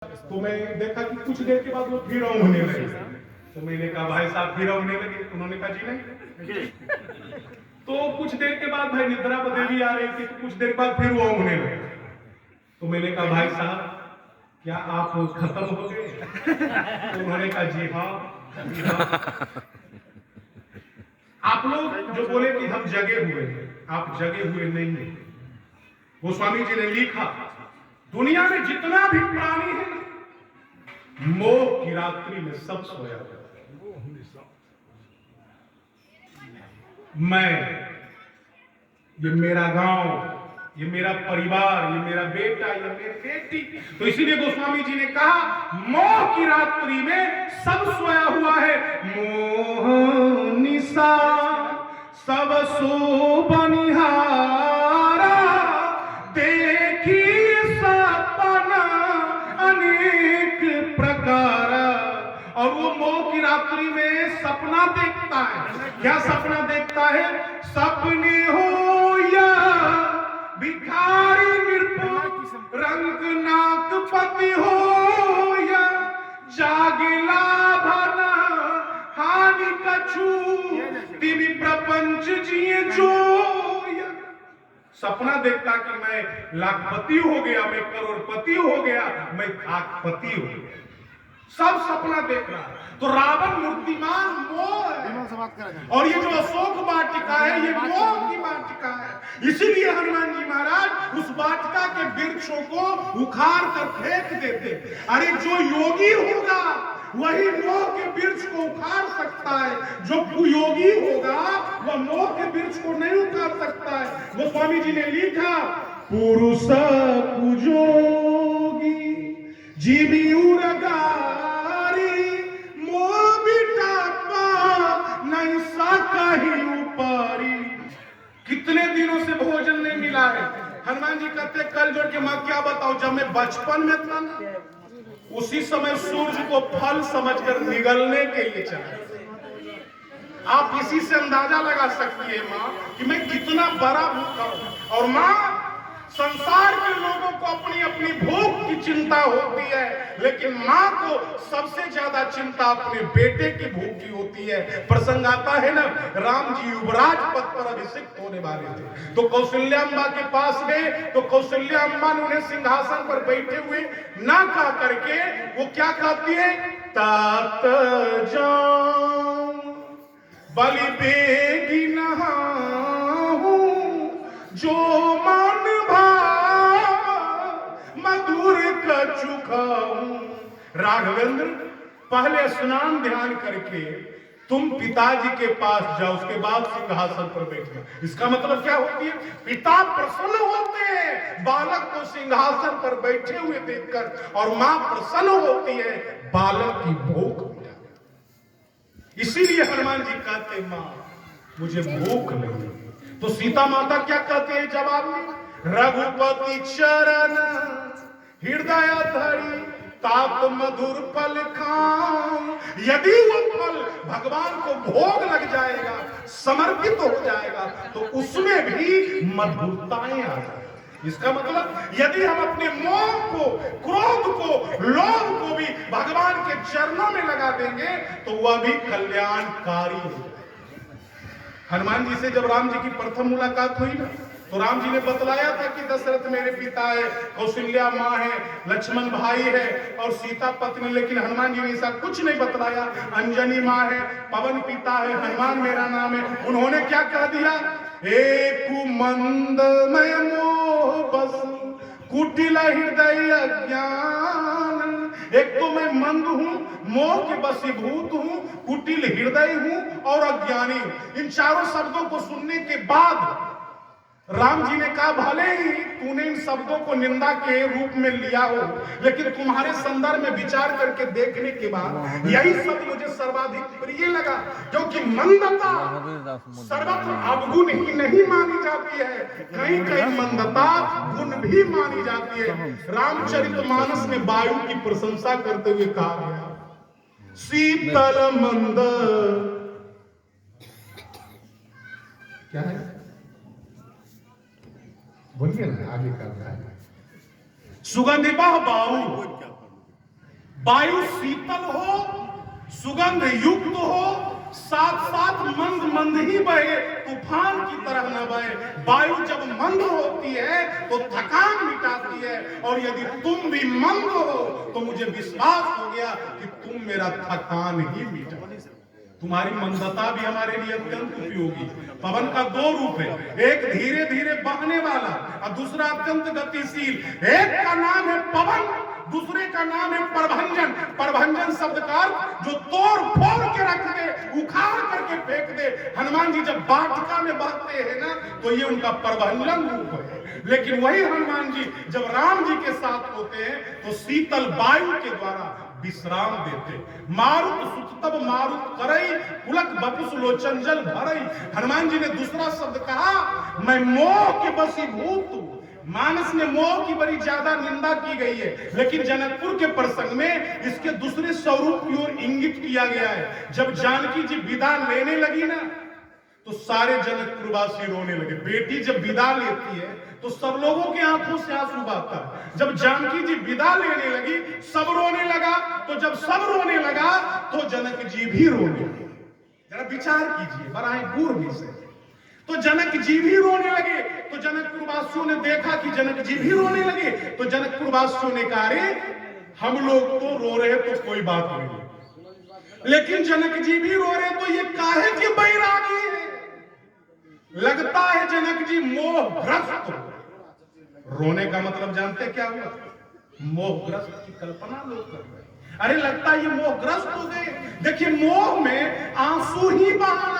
तो मैं देखा कि कुछ देर के बाद वो फिर होने लगे। तो मैंने कहा भाई साहब फिर होने लगे? उन्होंने कहा जी नहीं। तो कुछ देर के बाद भाई निद्रा बदेली आ रही थी, तो कुछ देर बाद फिर वो होने लगे। तो मैंने कहा भाई साहब क्या आप खत्म हो गए? तो उन्होंने कहा जी हाँ, जी हाँ। आप लोग जो बोले कि हम जगे हुए हैं, आप जगे हुए नहीं हैं। गोस्वामी जी ने लिखा दुनिया में जितना भी प्राणी है ना, मोह की रात्रि में सब सोया हुआ है। मैं, ये मेरा गांव, ये मेरा परिवार, ये मेरा बेटा, ये मेरी बेटी। तो इसीलिए गोस्वामी जी ने कहा मोह की रात्रि में सब सोया हुआ है। मोह निशा सब सो बनिहारा, देखी सपना अनेक प्रकार। और वो मोह की रात्रि में सपना देखता है। क्या सपना देखता है? सपने हो या भिखारी निरपो रंग नागपति हो, या जागेला भना हानि कछु तिनि प्रपंच जिए जो। सपना देखता कि मैं लाखपति हो गया, मैं करोड़पति हो गया, मैं खाकपति हो गया। सब सपना देख रहा है। तो रावण मूर्तिमान मोह है। और ये जो अशोक वाटिका है, ये मोह की वाटिका है। इसीलिए हनुमान जी महाराज उस वाटिका के वृक्षों को उखाड़ कर फेंक देते। अरे जो योगी होगा वही मोह के वृक्ष को उखाड़ सकता है, जो कुयोगी होगा वह मोह के वृक्ष को नहीं उखाड़ सकता है। गोस्वामी जी ने लिखा पुरुष कुजोगी जीवी उरगारी, मोह बिटापा नहीं सकही ऊपरी। कितने दिनों से भोजन नहीं मिला है। हनुमान जी कहते कल जोड़ के मैं क्या बताऊं, जब मैं बचपन में था ना, उसी समय सूर्य को फल समझकर निगलने के लिए चला। आप इसी से अंदाजा लगा सकती है माँ कि मैं कितना बड़ा भूखा हूं। और माँ, संसार के लोगों को अपनी अपनी भूख की चिंता होती है, लेकिन माँ को सबसे ज्यादा चिंता अपने बेटे की भूख की होती है। प्रसंग आता है ना, राम जी युवराज पद पर अभिषिक्त होने वाले थे, तो कौशल्या अम्बा के पास गए। तो कौशल्या अम्बा ने उन्हें सिंहासन पर बैठे हुए ना कहा करके वो क्या कहती है, तात जाऊं बलि बेगी नहाऊं, जो मन भाव मधुर कछु खाऊं। राघवेंद्र, पहले स्नान ध्यान करके तुम पिताजी के पास जाओ, उसके बाद सिंहासन पर बैठना। इसका मतलब क्या होती है? पिता प्रसन्न होते हैं बालक को सिंहासन पर बैठे हुए देखकर, और मां प्रसन्न होती है बालक की भूख। इसीलिए हनुमान जी कहते मां मुझे भूख नहीं। तो सीता माता क्या कहते हैं जवाब में, रघुपति चरण हृदय धरी तात मधुर फल खाऊं। यदि वो फल भगवान को भोग लग जाएगा, समर्पित हो जाएगा, तो उसमें भी मधुरताएं आ जाएगी। इसका मतलब यदि हम अपने मोह को, क्रोध को, लोभ को भी भगवान के चरणों में लगा देंगे तो वह भी कल्याणकारी हो। हनुमान जी से जब राम जी की प्रथम मुलाकात हुई ना, तो राम जी ने बतलाया था कि दशरथ मेरे पिता है, कौशल्या माँ है, लक्ष्मण भाई है और सीता पत्नी। लेकिन हनुमान जी ने ऐसा कुछ नहीं बतलाया। अंजनी माँ है, पवन पिता है, हनुमान मेरा नाम है। उन्होंने क्या कह दिया, एक मंदमय मोह बस कुटिल हृदय अज्ञान। एक तो मैं मंद हूं, मोह के वशीभूत हूं, कुटिल हृदय हूं और अज्ञानी हूं। इन चारों शब्दों को सुनने के बाद राम जी ने कहा भले ही तूने इन शब्दों को निंदा के रूप में लिया हो, लेकिन तुम्हारे संदर्भ में विचार करके देखने के बाद यही शब्द मुझे सर्वाधिक प्रिय लगा, क्योंकि मंदता सर्वत्र अवगुण ही नहीं मानी जाती है, कहीं कहीं मंदता गुण भी मानी जाती है। रामचरितमानस में वायु की प्रशंसा करते हुए कहा गया, शीतल मंद क्या है, बोलिए ना आगे का है, सुगंधिबा बाऊ वायु शीतल हो, सुगंध युक्त हो, साथ साथ मंद मंद ही बहे, तूफान की तरह न बहे। वायु जब मंद होती है तो थकान मिटाती है, और यदि तुम भी मंद हो तो मुझे विश्वास हो गया कि तुम मेरा थकान ही मिटा। तुम्हारी मंदता भी हमारे लिए अत्यंत उपयोगी। पवन का दो रूप है, एक धीरे धीरे बहने वाला और दूसरा अत्यंत गतिशील। एक का नाम है पवन, दूसरे का नाम है परभंजन। परभंजन शब्द का अर्थ जो तोड़ फोड़ के रख दे, उखाड़ करके फेंक दे। हनुमान जी जब वाटिका में बहते हैं ना, तो ये उनका परभंजन रूप है। लेकिन वही हनुमान जी जब राम जी के साथ होते हैं तो शीतल वायु के द्वारा विश्राम देते। मारुत सुतब मारुत करई, पुलक बपुस लोचन जल भरई। हनुमान जी ने दूसरा शब्द कहा, मैं मोह के वशीभूत हूं। मानस में मोह की बड़ी ज्यादा निंदा की गई है, लेकिन जनकपुर के प्रसंग में इसके दूसरे स्वरूप की ओर इंगित किया गया है। जब जानकी जी विदा लेने लगी ना, तो सारे जनकपुरवासी रोने लगे। बेटी जब विदा लेती है तो सब लोगों के आंखों से आंसू बहता है। जब जानकी जी विदा लेने लगी, सब रोने लगा। तो जब सब रोने लगा तो जनक जी भी रोने लगे। जरा विचार कीजिए, बराए पूर्व विषय। तो जनक जी भी रोने लगे। तो जनकपुरवासियों ने देखा कि जनक जी भी रोने लगे, तो जनकपुरवासियों ने कहा, अरे हम लोग तो रो रहे तो कोई बात नहीं, लेकिन जनक जी भी रो रहे तो ये काहे की बैरागी है। लगता है जनक जी मोहग्रस्त। रोने का मतलब जानते क्या हुआ? मोहग्रस्त की कल्पना लोग कर रहे हैं। अरे लगता है ये मोहग्रस्त हो गए। देखिए, मोह में आंसू ही बहाना